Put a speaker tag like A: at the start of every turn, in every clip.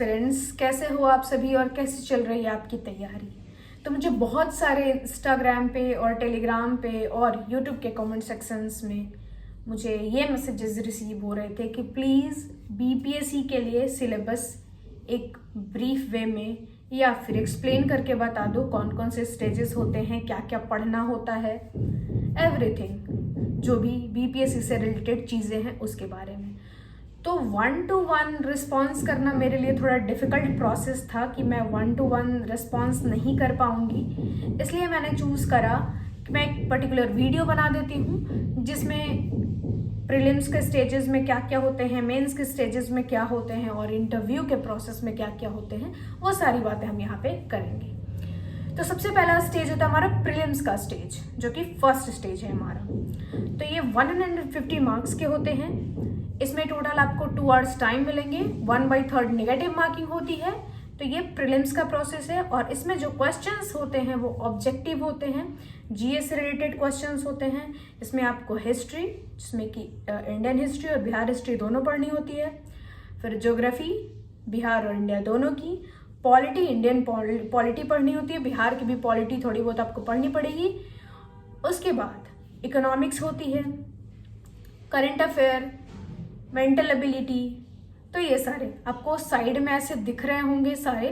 A: Aspirants, कैसे हो आप सभी और कैसे चल रही है आपकी तैयारी। तो मुझे बहुत सारे इंस्टाग्राम पे और टेलीग्राम पे और यूट्यूब के कमेंट सेक्शंस में मुझे ये मैसेजेस रिसीव हो रहे थे कि प्लीज़ बीपीएससी के लिए सिलेबस एक ब्रीफ वे में या फिर एक्सप्लेन करके बता दो कौन कौन से स्टेजेस होते हैं, क्या क्या पढ़ना होता है, एवरीथिंग जो भी बीपीएससी से रिलेटेड चीज़ें हैं उसके बारे में। तो 1-to-1 रिस्पॉन्स करना मेरे लिए थोड़ा डिफ़िकल्ट प्रोसेस था कि मैं 1-to-1 रिस्पॉन्स नहीं कर पाऊँगी, इसलिए मैंने चूज़ करा कि मैं एक पर्टिकुलर वीडियो बना देती हूँ जिसमें प्रीलिम्स के स्टेजेस में क्या क्या होते हैं, मेंस के स्टेजेस में क्या होते हैं और इंटरव्यू के प्रोसेस में क्या क्या होते हैं, वो सारी बातें हम यहाँ पे करेंगे। तो सबसे पहला स्टेज होता है हमारा प्रीलिम्स का स्टेज, जो कि फर्स्ट स्टेज है हमारा। तो ये 150 मार्क्स के होते हैं। इसमें टोटल आपको 2 आवर्स टाइम मिलेंगे। 1/3 नेगेटिव मार्किंग होती है। तो ये प्रीलिम्स का प्रोसेस है और इसमें जो क्वेश्चंस होते हैं वो ऑब्जेक्टिव होते हैं, जीएस से रिलेटेड क्वेश्चंस होते हैं। इसमें आपको हिस्ट्री, जिसमें कि इंडियन हिस्ट्री और बिहार हिस्ट्री दोनों पढ़नी होती है। फिर ज्योग्राफी, बिहार और इंडिया दोनों की। पॉलिटी, इंडियन पॉलिटी पढ़नी होती है, बिहार की भी पॉलिटी थोड़ी बहुत आपको पढ़नी पड़ेगी। उसके बाद इकोनॉमिक्स होती है, करंट अफेयर, मेंटल एबिलिटी। तो ये सारे आपको साइड में ऐसे दिख रहे होंगे सारे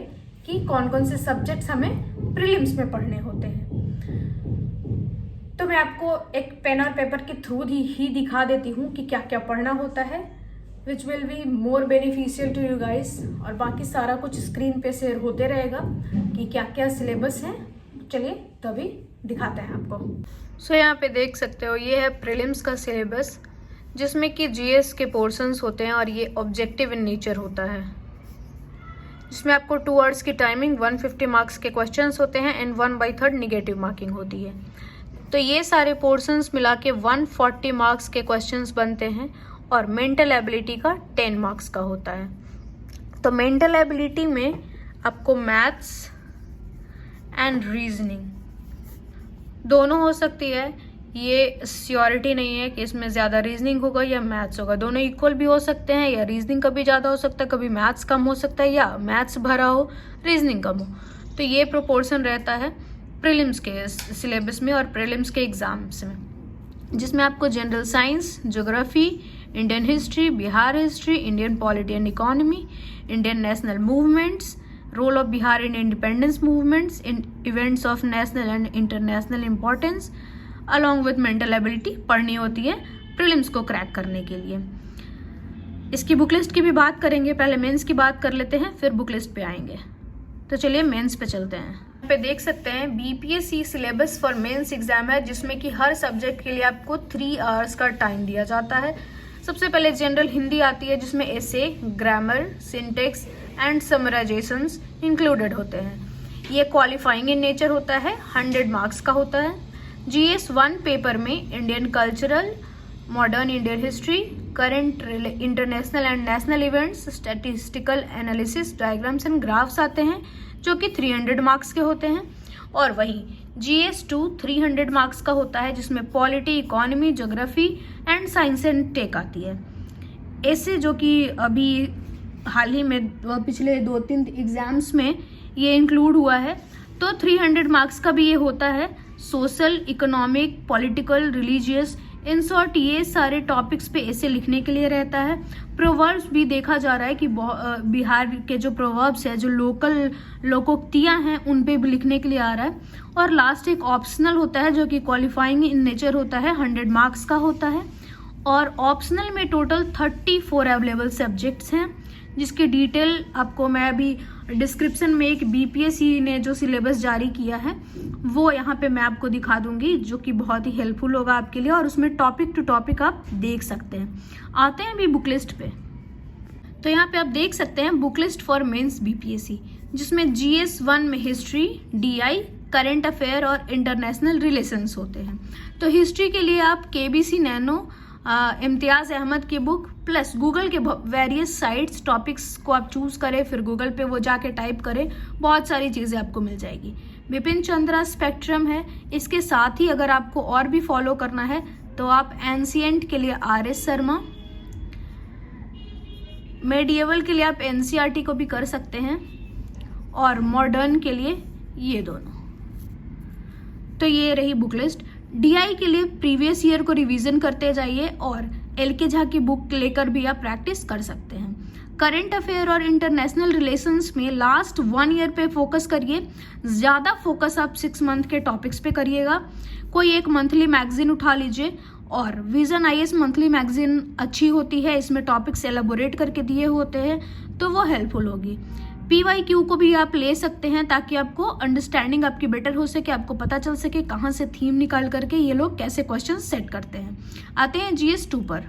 A: कि कौन कौन से सब्जेक्ट्स हमें प्रीलिम्स में पढ़ने होते हैं। तो मैं आपको एक पेन और पेपर के थ्रू ही दिखा देती हूँ कि क्या क्या पढ़ना होता है, which will be more beneficial to you guys. और बाकी सारा कुछ स्क्रीन पे शेयर होते रहेगा कि क्या क्या सिलेबस है। चलिए तो अभी दिखाते हैं आपको। सो यहाँ पे देख सकते हो, ये है प्रीलिम्स का सिलेबस, जिसमें कि जीएस के पोर्शंस होते हैं और ये ऑब्जेक्टिव इन नेचर होता है, जिसमें आपको 2 आवर्स की टाइमिंग, 150 मार्क्स के क्वेश्चंस होते हैं एंड 1/3 निगेटिव मार्किंग होती है। तो ये सारे पोर्शंस मिला के 140 मार्क्स के क्वेश्चंस बनते हैं और मेंटल एबिलिटी का 10 मार्क्स का होता है। तो मेंटल एबिलिटी में आपको मैथ्स एंड रीजनिंग दोनों हो सकती है। ये श्योरिटी नहीं है कि इसमें ज़्यादा रीजनिंग होगा या मैथ्स होगा, दोनों इक्वल भी हो सकते हैं, या रीजनिंग कभी ज़्यादा हो सकता है, कभी मैथ्स कम हो सकता है, या मैथ्स भरा हो रीजनिंग कम हो। तो ये प्रोपोर्शन रहता है प्रीलिम्स के सिलेबस में और प्रीलिम्स के एग्जाम्स में, जिसमें आपको general science, geography, Indian history, Bihar history, Indian polity and economy, Indian national movements, role of Bihar in independence movements, in events of national and international importance along with mental ability पढ़नी होती है prelims को crack करने के लिए। इसकी book list की भी बात करेंगे, पहले मेंस की बात कर लेते हैं फिर बुक लिस्ट पे आएंगे। तो चलिए मेंस पे चलते हैं। यहाँ पे देख सकते हैं BPSC syllabus for mains exam है, जिसमें कि हर सब्जेक्ट के लिए आपको 3 आवर्स का टाइम दिया जाता है। सबसे पहले जनरल हिंदी आती है, जिसमें एसे, ग्रामर, सिंटेक्स एंड समराइजेशंस इंक्लूडेड होते हैं। ये क्वालिफाइंग इन नेचर होता है, 100 मार्क्स का होता है। जीएस 1 पेपर में Indian cultural, modern Indian history, current international and national events, statistical analysis, diagrams and graphs आते हैं, जो कि 300 मार्क्स के होते हैं। और वही जीएस 2 300 मार्क्स का होता है, जिसमें polity, economy, geography and science and tech आती है। ऐसे जो कि अभी हाल ही में पिछले 2-3 एग्जाम्स में ये इंक्लूड हुआ है। तो 300 मार्क्स का भी ये होता है। Social, economic, political, religious, in short ये सारे टॉपिक्स पे ऐसे लिखने के लिए रहता है। प्रोवर्ब्स भी देखा जा रहा है कि बिहार के जो प्रोवर्ब्स है, जो लोकल लोकोक्तियाँ हैं, उन पे भी लिखने के लिए आ रहा है। और लास्ट एक ऑप्शनल होता है, जो कि क्वालिफाइंग इन नेचर होता है, 100 मार्क्स का होता है। और ऑप्शनल में टोटल 34 अवेलेबल सब्जेक्ट्स हैं, जिसकी डिटेल आपको मैं अभी डिस्क्रिप्शन में एक बीपीएससी ने जो सिलेबस जारी किया है वो यहाँ पे मैं आपको दिखा दूंगी, जो कि बहुत ही हेल्पफुल होगा आपके लिए, और उसमें टॉपिक टू टॉपिक आप देख सकते हैं। आते हैं अभी बुक लिस्ट पे। तो यहाँ पे आप देख सकते हैं book list for mains BPSC, जिसमें जीएस 1 में हिस्ट्री, डीआई, करंट अफेयर और इंटरनेशनल रिलेशंस होते हैं। तो हिस्ट्री के लिए आप केबीसी नैनो, इम्तियाज़ अहमद की बुक प्लस गूगल के वेरियस साइट्स टॉपिक्स को आप चूज करें, फिर गूगल पे वो जाके टाइप करें, बहुत सारी चीज़ें आपको मिल जाएगी। बिपिन चंद्रा स्पेक्ट्रम है। इसके साथ ही अगर आपको और भी फॉलो करना है तो आप एंशिएंट के लिए आर एस शर्मा,
B: मेडिएवल के लिए आप एनसीईआरटी को भी कर सकते हैं और मॉडर्न के लिए ये दोनों। तो ये रही बुक लिस्ट। डीआई के लिए प्रीवियस ईयर को रिवीजन करते जाइए और एलके झा की बुक लेकर भी आप प्रैक्टिस कर सकते हैं। करंट अफेयर और इंटरनेशनल रिलेशंस में लास्ट 1 ईयर पे फोकस करिए, ज़्यादा फोकस आप 6 मंथ के टॉपिक्स पे करिएगा। कोई एक मंथली मैगजीन उठा लीजिए और विजन आईएएस मंथली मैगजीन अच्छी होती है, इसमें टॉपिक्स एलाबोरेट करके दिए होते हैं तो वो हेल्पफुल होगी। PYQ को भी आप ले सकते हैं ताकि आपको अंडरस्टैंडिंग आपकी बेटर हो सके, आपको पता चल सके कहाँ से थीम निकाल करके ये लोग कैसे क्वेश्चन सेट करते हैं। आते हैं GS2 पर।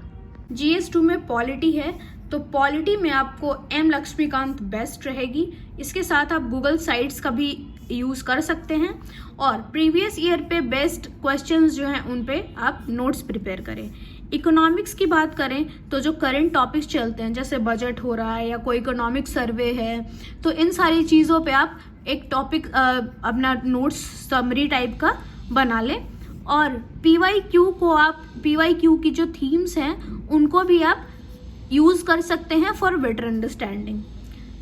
B: GS2 में पॉलिटी है, तो पॉलिटी में आपको M लक्ष्मीकांत बेस्ट रहेगी। इसके साथ आप गूगल साइट्स का भी यूज़ कर सकते हैं और प्रीवियस ईयर पे बेस्ट क्वेश्चंस जो हैं उन पे आप नोट्स प्रिपेयर करें। इकोनॉमिक्स की बात करें तो जो करंट टॉपिक्स चलते हैं जैसे बजट हो रहा है या कोई इकोनॉमिक सर्वे है, तो इन सारी चीज़ों पे आप एक टॉपिक अपना नोट्स समरी टाइप का बना लें। और PYQ की जो थीम्स हैं उनको भी आप यूज़ कर सकते हैं फॉर बेटर अंडरस्टैंडिंग।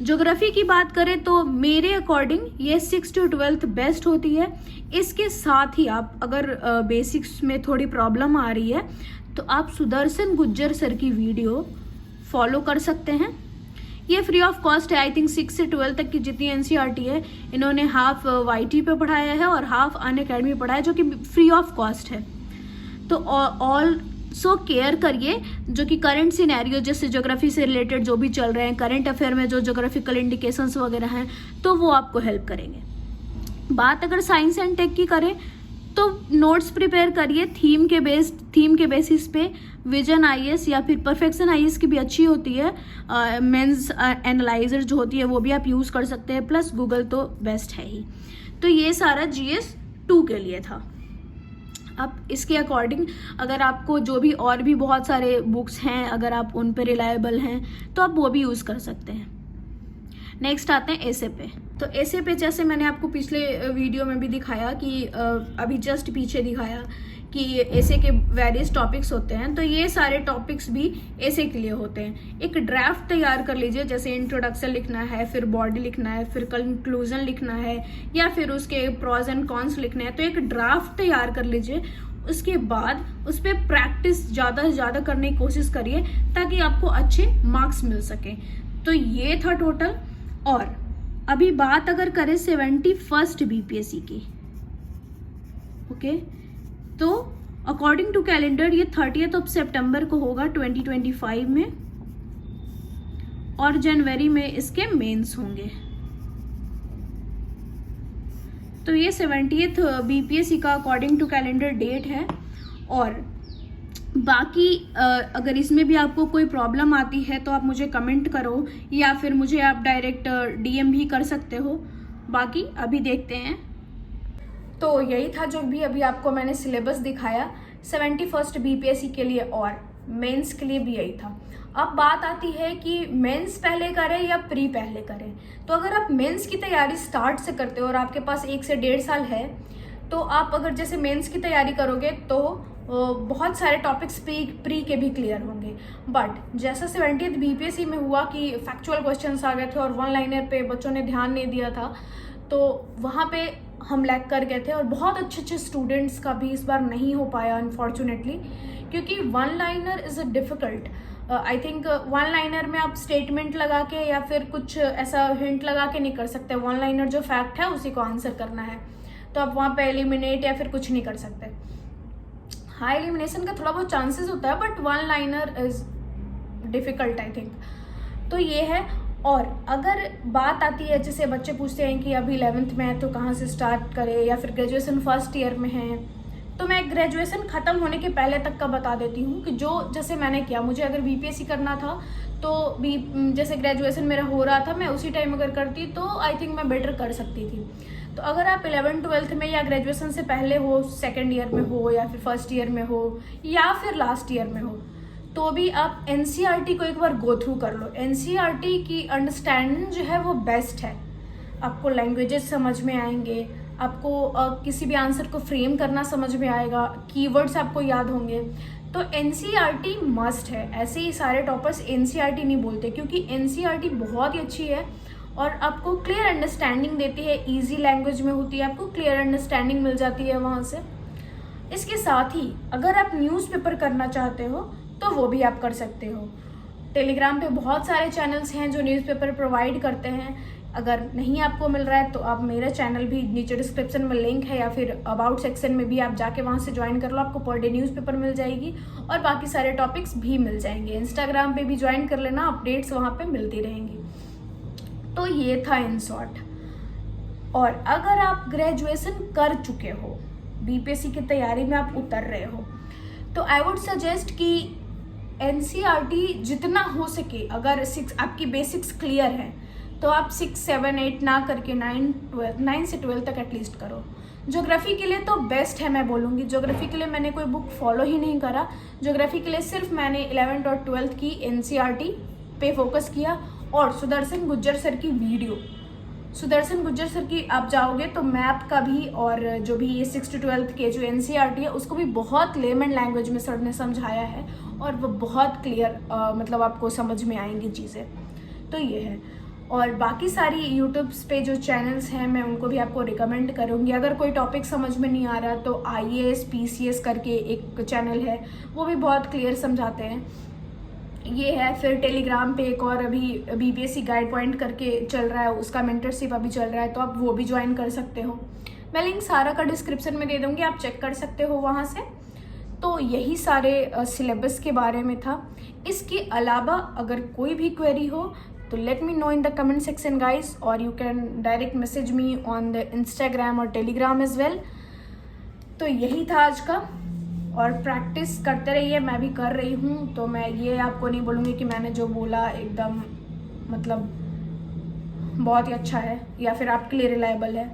B: ज्योग्राफी की बात करें तो मेरे अकॉर्डिंग ये 6th to 12th बेस्ट होती है। इसके साथ ही आप अगर बेसिक्स में थोड़ी प्रॉब्लम आ रही है तो आप सुदर्शन गुज्जर सर की वीडियो फॉलो कर सकते हैं। ये फ्री ऑफ कॉस्ट है। आई थिंक 6 से 12 तक की जितनी एनसीईआरटी है इन्होंने हाफ YT पे पढ़ाया है और हाफ अनअकैडमी पढ़ाया जो कि फ्री ऑफ कॉस्ट है। तो ऑल सो केयर करिए जो कि करंट सिनेरियो जैसे ज्योग्राफी से रिलेटेड जो भी चल रहे हैं, करंट अफेयर में जो ज्योग्राफिकल इंडिकेशंस वगैरह हैं तो वो आपको हेल्प करेंगे। बात अगर साइंस एंड टेक की करें तो नोट्स प्रिपेयर करिए थीम के बेसिस पे। विजन आईएएस या फिर परफेक्शन आईएएस की भी अच्छी होती है, मेंस एनालाइजर जो होती है वो भी आप यूज़ कर सकते हैं, प्लस गूगल तो बेस्ट है ही। तो ये सारा GS2 के लिए था। अब इसके अकॉर्डिंग अगर आपको जो भी और भी बहुत सारे बुक्स हैं अगर आप उन पे रिलायबल हैं तो आप वो भी यूज़ कर सकते हैं। नेक्स्ट आते हैं एसे पे। तो एसे पे जैसे मैंने आपको पिछले वीडियो में भी दिखाया कि अभी जस्ट पीछे दिखाया कि एसे के वेरियस टॉपिक्स होते हैं, तो ये सारे टॉपिक्स भी एसे के लिए होते हैं। एक ड्राफ्ट तैयार कर लीजिए, जैसे इंट्रोडक्शन लिखना है, फिर बॉडी लिखना है, फिर कंक्लूजन लिखना है या फिर उसके प्रॉज एंड कॉन्स लिखने हैं। तो एक ड्राफ्ट तैयार कर लीजिए, उसके बाद उस पर प्रैक्टिस ज़्यादा से ज़्यादा करने की कोशिश करिए ताकि आपको अच्छे मार्क्स मिल सकें। तो ये था टोटल। और अभी बात अगर करें 71st BPSC की, ओके, तो अकॉर्डिंग टू कैलेंडर ये 30th सितंबर को होगा 2025 में और जनवरी में इसके मेंस होंगे। तो ये 70th BPSC का अकॉर्डिंग टू कैलेंडर डेट है। और बाकी अगर इसमें भी आपको कोई प्रॉब्लम आती है तो आप मुझे कमेंट करो या फिर मुझे आप डायरेक्ट DM भी कर सकते हो। बाकी अभी देखते हैं।
A: तो यही था जो भी अभी आपको मैंने सिलेबस दिखाया 71st BPSC के लिए और मेंस के लिए भी यही था। अब बात आती है कि मेंस पहले करें या प्री पहले करें। तो अगर आप मेंस की तैयारी स्टार्ट से करते हो और आपके पास 1 से 1.5 साल है तो आप अगर जैसे मेंस की तैयारी करोगे तो बहुत सारे टॉपिक्स प्री के भी क्लियर होंगे। बट जैसा 70th BPSC में हुआ कि फैक्चुअल क्वेश्चंस आ गए थे और 1 लाइनर पे बच्चों ने ध्यान नहीं दिया था, तो वहाँ पे हम लैग कर गए थे और बहुत अच्छे स्टूडेंट्स का भी इस बार नहीं हो पाया अनफॉर्चुनेटली, क्योंकि 1 liner is difficult. I think 1 liner में आप स्टेटमेंट लगा के या फिर कुछ ऐसा हिंट लगा के नहीं कर सकते। 1 लाइनर जो फैक्ट है उसी को आंसर करना है, तो आप वहाँ पे एलिमिनेट या फिर कुछ नहीं कर सकते। हाँ, एलिमिनेशन का थोड़ा बहुत चांसेस होता है but 1 liner is difficult I think. तो ये है। और अगर बात आती है जैसे बच्चे पूछते हैं कि अभी 11th में है तो कहाँ से स्टार्ट करें या फिर ग्रेजुएशन फर्स्ट ईयर में है, तो मैं ग्रेजुएशन ख़त्म होने के पहले तक का बता देती हूँ कि जो जैसे मैंने किया, मुझे अगर BPSC करना था तो भी जैसे ग्रेजुएशन मेरा हो रहा था मैं उसी टाइम अगर करती तो आई थिंक मैं बेटर कर सकती थी। तो अगर आप 11th-12th में या ग्रेजुएशन से पहले हो, 2nd ईयर में हो या फिर 1st ईयर में हो या फिर लास्ट ईयर में हो, तो भी आप NCERT को एक बार गो थ्रू कर लो। NCERT की अंडरस्टैंडिंग जो है वो बेस्ट है। आपको लैंग्वेजेस समझ में आएंगे, आपको किसी भी आंसर को फ्रेम करना समझ में आएगा, कीवर्ड्स आपको याद होंगे। तो एनसीईआरटी मस्ट है। ऐसे ही सारे टॉपर्स एनसीईआरटी नहीं बोलते, क्योंकि एनसीईआरटी बहुत ही अच्छी है और आपको क्लियर अंडरस्टैंडिंग देती है, इजी लैंग्वेज में होती है, आपको क्लियर अंडरस्टैंडिंग मिल जाती है वहाँ से। इसके साथ ही अगर आप न्यूज़पेपर करना चाहते हो तो वो भी आप कर सकते हो। टेलीग्राम पे बहुत सारे चैनल्स हैं जो न्यूज़पेपर प्रोवाइड करते हैं। अगर नहीं आपको मिल रहा है तो आप मेरा चैनल भी नीचे डिस्क्रिप्शन में लिंक है, या फिर अबाउट सेक्शन में भी आप जाके वहाँ से ज्वाइन कर लो, आपको पर डे न्यूज़पेपर मिल जाएगी और बाकी सारे टॉपिक्स भी मिल जाएंगे। इंस्टाग्राम पे भी ज्वाइन कर लेना, अपडेट्स वहाँ पे मिलती रहेंगी। तो ये था इन शॉर्ट। और अगर आप ग्रेजुएशन कर चुके हो, बीपीएससी की तैयारी में आप उतर रहे हो, तो आई वुड सजेस्ट कि एनसीईआरटी जितना हो सके, अगर आपकी बेसिक्स क्लियर है तो आप 6, 7, 8 ना करके 9 से 12 तक एटलीस्ट करो। ज्योग्राफी के लिए तो बेस्ट है, मैं बोलूँगी। ज्योग्राफी के लिए मैंने कोई बुक फॉलो ही नहीं करा। ज्योग्राफी के लिए सिर्फ मैंने 11th और 12th की एनसीईआरटी पे फोकस किया और सुदर्शन गुज्जर सर की वीडियो, सुदर्शन गुज्जर सर की आप जाओगे तो मैप का भी और जो भी ये 6 to 12th के जो एनसीईआरटी है उसको भी बहुत लेमन लैंग्वेज में सर ने समझाया है और वो बहुत क्लियर मतलब आपको समझ में आएंगी चीज़ें। तो ये है। और बाकी सारी यूट्यूब्स पे जो चैनल्स हैं मैं उनको भी आपको रिकमेंड करूँगी। अगर कोई टॉपिक समझ में नहीं आ रहा तो IAS PCS करके एक चैनल है, वो भी बहुत क्लियर समझाते हैं। ये है। फिर टेलीग्राम पे एक और अभी बीपीएससी गाइड पॉइंट करके चल रहा है, उसका मेंटरशिप अभी चल रहा है, तो आप वो भी ज्वाइन कर सकते हो। मैं लिंक सारा का डिस्क्रिप्शन में दे दूँगी, आप चेक कर सकते हो वहाँ से। तो यही सारे सिलेबस के बारे में था। इसके अलावा अगर कोई भी क्वेरी हो तो let me know in the comment section guys, और you can direct message me on the Instagram और टेलीग्राम एज वेल। तो यही था आज का, और प्रैक्टिस करते रहिए, मैं भी कर रही हूँ। तो मैं ये आपको नहीं बोलूँगी कि मैंने जो बोला एकदम मतलब बहुत ही अच्छा है या फिर आपके लिए रिलायबल है,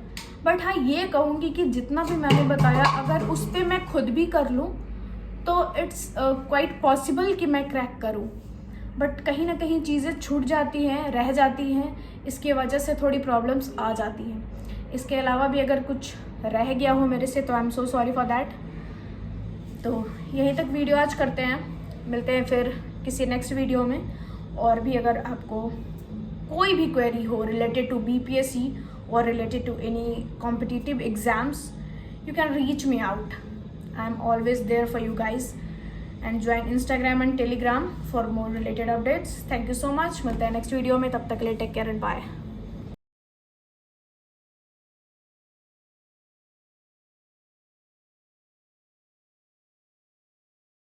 A: बट हाँ ये कहूँगी कि जितना भी मैंने बताया अगर उस पर मैं खुद भी कर लूँ तो इट्स क्वाइट पॉसिबल कि मैं क्रैक करूँ। बट कहीं ना कहीं चीज़ें छूट जाती हैं, रह जाती हैं, इसकी वजह से थोड़ी प्रॉब्लम्स आ जाती हैं। इसके अलावा भी अगर कुछ रह गया हो मेरे से तो I am so sorry for that. तो यहीं तक वीडियो आज करते हैं, मिलते हैं फिर किसी नेक्स्ट वीडियो में। और भी अगर आपको कोई भी क्वेरी हो रिलेटेड टू बीपीएससी और related to any competitive exams, you can reach me out. I am always there for you guys, and join Instagram and Telegram for more related updates. Thank you so much. मिलते हैं next video में, तब तक के लिए take care and bye.